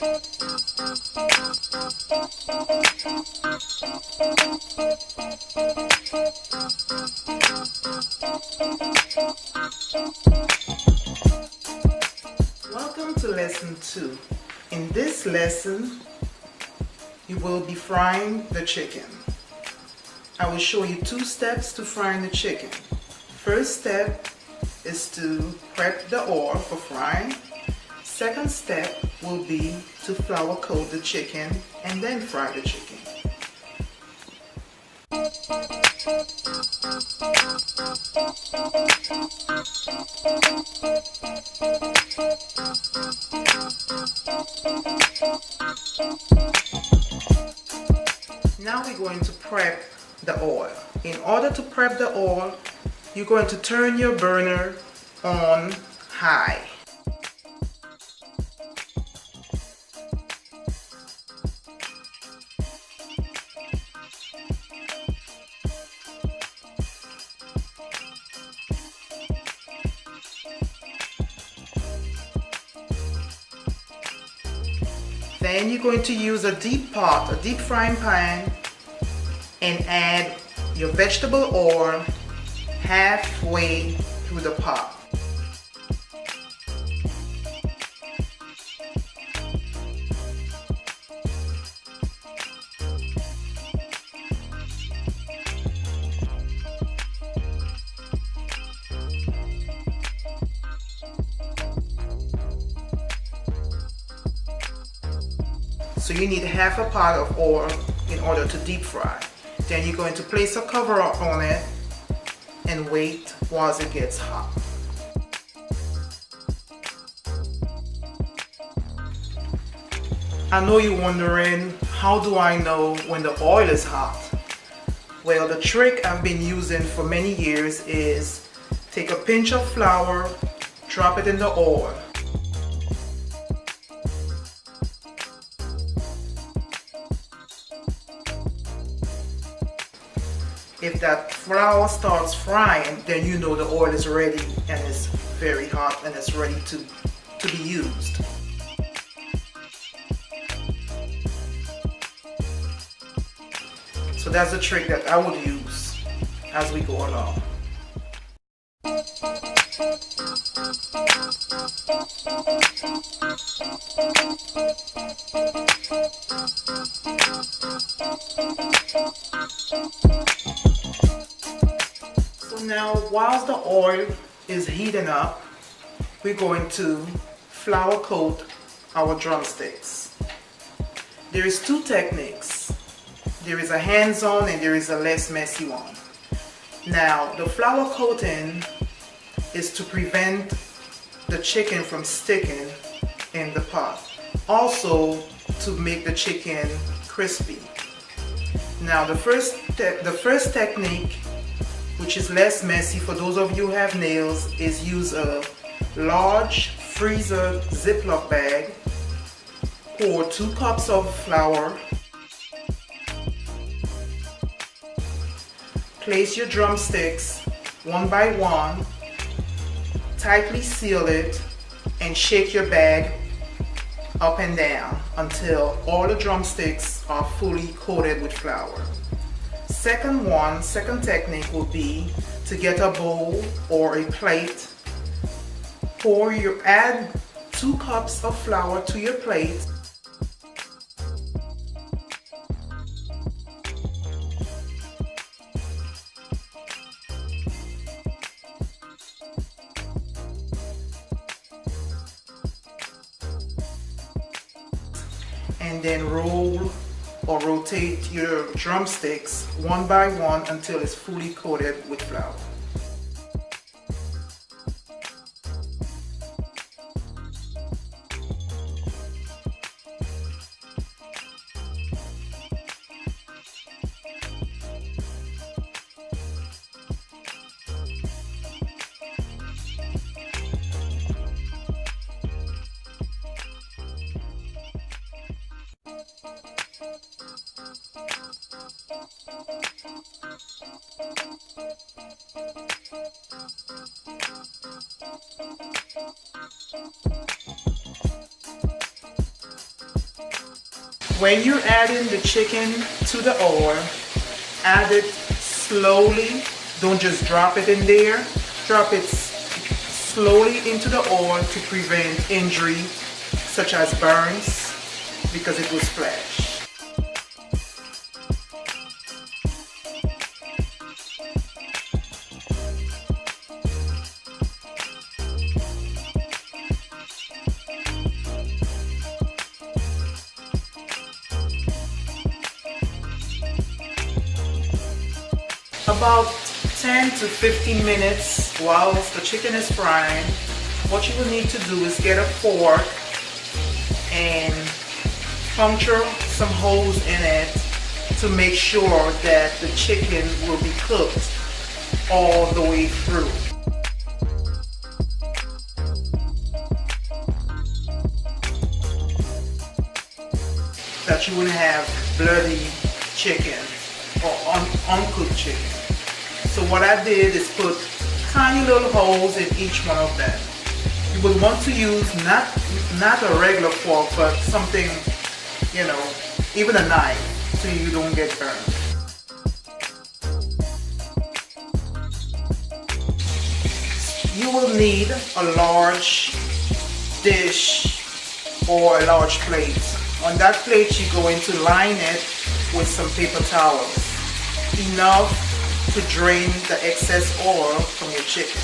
Welcome to lesson 2. In this lesson, you will be frying the chicken. I will show you 2 steps to frying the chicken. First step is to prep the oil for frying. Second step will be to flour coat the chicken and then fry the chicken. Now we're going to prep the oil. In order to prep the oil, you're going to turn your burner on high. Then you're going to use a deep pot, a deep frying pan, and add your vegetable oil halfway through the pot. So you need half a pot of oil in order to deep fry. Then you're going to place a cover on it and wait while it gets hot. I know you're wondering, how do I know when the oil is hot? Well, the trick I've been using for many years is take a pinch of flour, drop it in the oil. If that flour starts frying, then you know the oil is ready and it's very hot and it's ready to be used. So that's the trick that I would use as we go along. So now, whilst the oil is heating up, we're going to flour coat our drumsticks. There is 2 techniques. There is a hands-on and there is a less messy one. Now, the flour coating is to prevent the chicken from sticking in the pot. Also, to make the chicken crispy. Now, the first technique, which is less messy for those of you who have nails, is use a large freezer ziploc bag. Pour 2 cups of flour. Place your drumsticks one by one. Tightly seal it and shake your bag up and down until all the drumsticks are fully coated with flour. Second technique would be to get a bowl or a plate. Add 2 cups of flour to your plate. And then roll or rotate your drumsticks one by one until it's fully coated with flour. When you're adding the chicken to the oil, add it slowly. Don't just drop it in there. Drop it slowly into the oil to prevent injury such as burns because it was flesh. About 10 to 15 minutes whilst the chicken is frying, what you will need to do is get a fork and puncture some holes in it to make sure that the chicken will be cooked all the way through. That you wouldn't have bloody chicken or uncooked chicken. So what I did is put tiny little holes in each one of them. You would want to use not a regular fork, but something, even a knife, so you don't get burned. You will need a large dish or a large plate. On that plate, you're going to line it with some paper towels, enough to drain the excess oil from your chicken.